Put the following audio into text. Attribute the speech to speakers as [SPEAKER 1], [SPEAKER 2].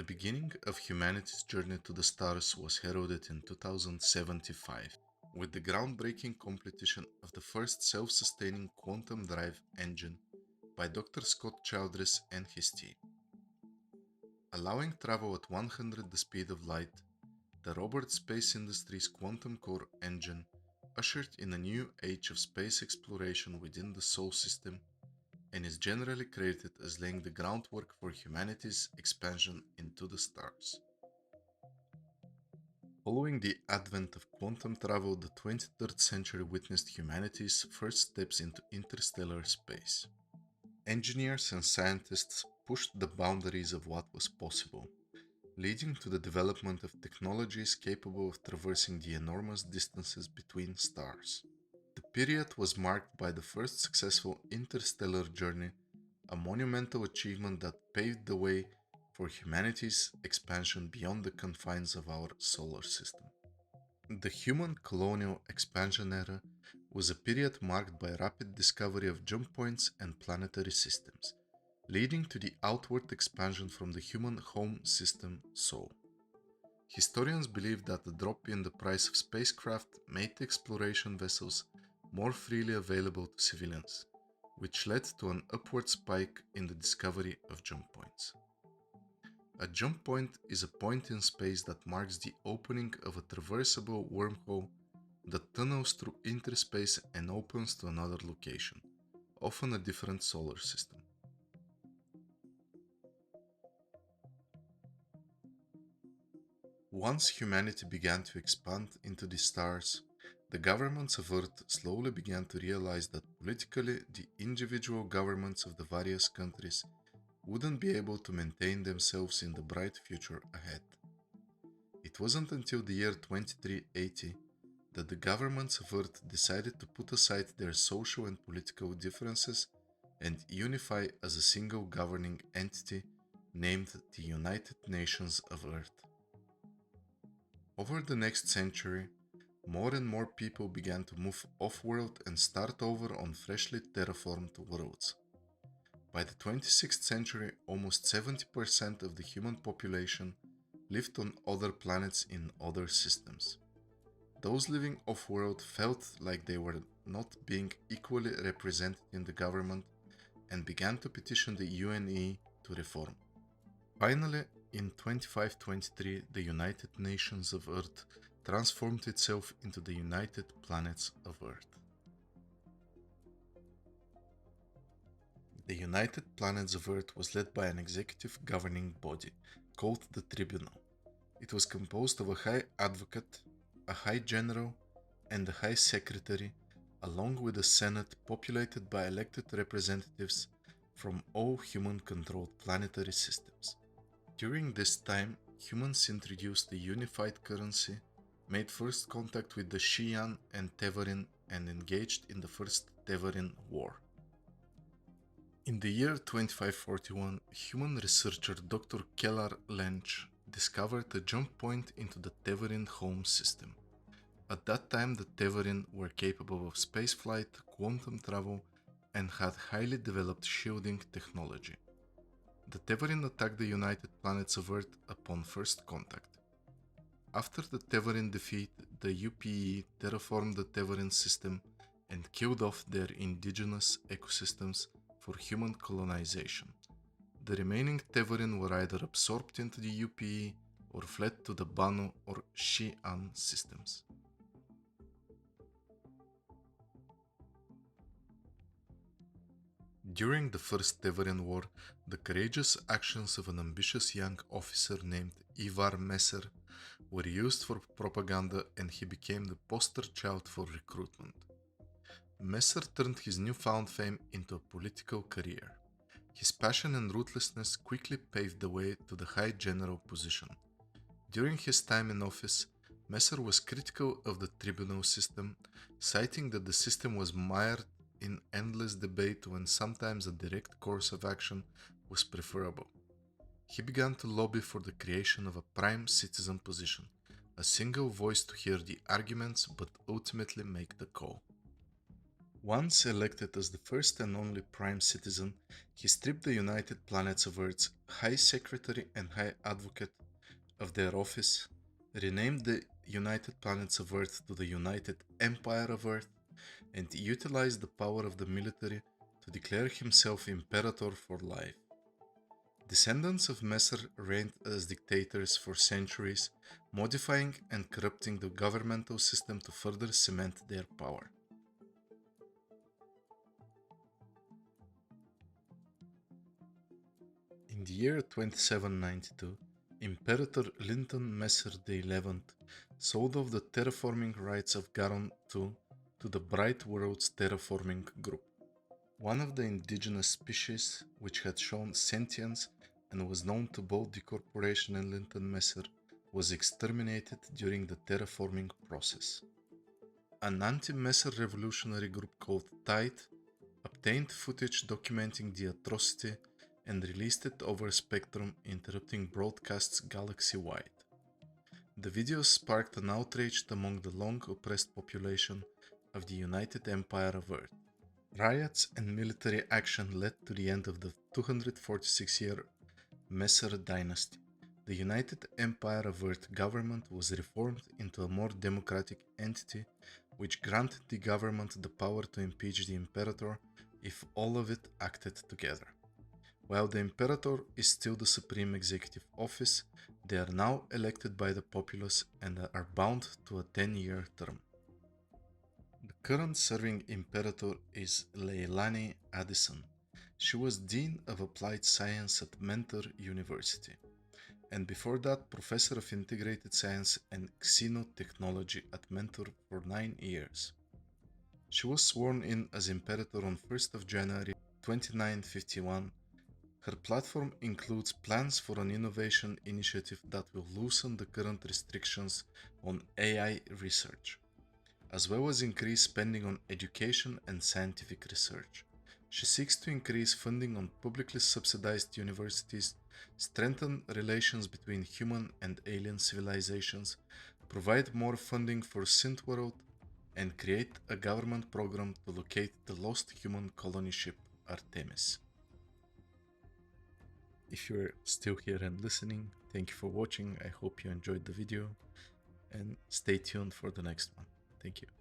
[SPEAKER 1] The beginning of humanity's journey to the stars was heralded in 2075 with the groundbreaking completion of the first self-sustaining quantum drive engine by Dr. Scott Childress and his team. Allowing travel at 100 the speed of light, the Robert space industry's quantum core engine ushered in a new age of space exploration within the Sol system and is generally credited as laying the groundwork for humanity's expansion into the stars. Following the advent of quantum travel, the 23rd century witnessed humanity's first steps into interstellar space. Engineers and scientists pushed the boundaries of what was possible, leading to the development of technologies capable of traversing the enormous distances between stars. The period was marked by the first successful interstellar journey, a monumental achievement that paved the way for humanity's expansion beyond the confines of our solar system. The human colonial expansion era was a period marked by rapid discovery of jump points and planetary systems, leading to the outward expansion from the human home system Sol. Historians believe that the drop in the price of spacecraft made exploration vessels more freely available to civilians, which led to an upward spike in the discovery of jump points. A jump point is a point in space that marks the opening of a traversable wormhole that tunnels through interspace and opens to another location, often a different solar system. Once humanity began to expand into the stars, the governments of Earth slowly began to realize that politically the individual governments of the various countries wouldn't be able to maintain themselves in the bright future ahead. It wasn't until the year 2380 that the governments of Earth decided to put aside their social and political differences and unify as a single governing entity named the United Nations of Earth. Over the next century, more and more people began to move off-world and start over on freshly terraformed worlds. By the 26th century, almost 70% of the human population lived on other planets in other systems. Those living off-world felt like they were not being equally represented in the government and began to petition the UNE to reform. Finally, in 2523, the United Nations of Earth transformed itself into the United Planets of Earth. The United Planets of Earth was led by an executive governing body called the Tribunal. It was composed of a High Advocate, a High General, and a High Secretary, along with a Senate populated by elected representatives from all human-controlled planetary systems. During this time, humans introduced the unified currency, made first contact with the Xi'an and Tevarin, and engaged in the First Tevarin War. In the year 2541, human researcher Dr. Kellar Lench discovered a jump point into the Tevarin home system. At that time, the Tevarin were capable of spaceflight, quantum travel, and had highly developed shielding technology. The Tevarin attacked the United Planets of Earth upon first contact. After the Tevarin defeat, the UPE terraformed the Tevarin system and killed off their indigenous ecosystems for human colonization. The remaining Tevarin were either absorbed into the UPE or fled to the Banu or Xi'an systems. During the First Tevarin War, the courageous actions of an ambitious young officer named Ivar Messer were used for propaganda, and he became the poster child for recruitment. Messer turned his newfound fame into a political career. His passion and ruthlessness quickly paved the way to the High General position. During his time in office, Messer was critical of the tribunal system, citing that the system was mired in endless debate when sometimes a direct course of action was preferable. He began to lobby for the creation of a prime citizen position, a single voice to hear the arguments but ultimately make the call. Once elected as the first and only prime citizen, he stripped the United Planets of Earth's High Secretary and High Advocate of their office, renamed the United Planets of Earth to the United Empire of Earth, and utilized the power of the military to declare himself Imperator for life. Descendants of Messer reigned as dictators for centuries, modifying and corrupting the governmental system to further cement their power. In the year 2792, Imperator Linton Messer XI sold off the terraforming rights of Garon II to the Bright Worlds Terraforming Group, one of the indigenous species which had shown sentience and was known to both the corporation and Linton Messer, was exterminated during the terraforming process. An anti-Messer revolutionary group called Tide obtained footage documenting the atrocity and released it over Spectrum, interrupting broadcasts galaxy-wide. The videos sparked an outrage among the long-oppressed population of the United Empire of Earth. Riots and military action led to the end of the 246-year Messer dynasty. The United Empire of Earth government was reformed into a more democratic entity, which granted the government the power to impeach the Imperator if all of it acted together. While the Imperator is still the supreme executive office, they are now elected by the populace and are bound to a 10-year term. The current serving Imperator is Leilani Addison. She was Dean of Applied Science at Mentor University, and before that Professor of Integrated Science and Xenotechnology at Mentor for 9 years. She was sworn in as Imperator on 1st of January 2951. Her platform includes plans for an innovation initiative that will loosen the current restrictions on AI research, as well as increase spending on education and scientific research. She seeks to increase funding on publicly subsidized universities, strengthen relations between human and alien civilizations, provide more funding for Synthworld, and create a government program to locate the lost human colony ship Artemis. If you're still here and listening, thank you for watching. I hope you enjoyed the video and stay tuned for the next one. Thank you.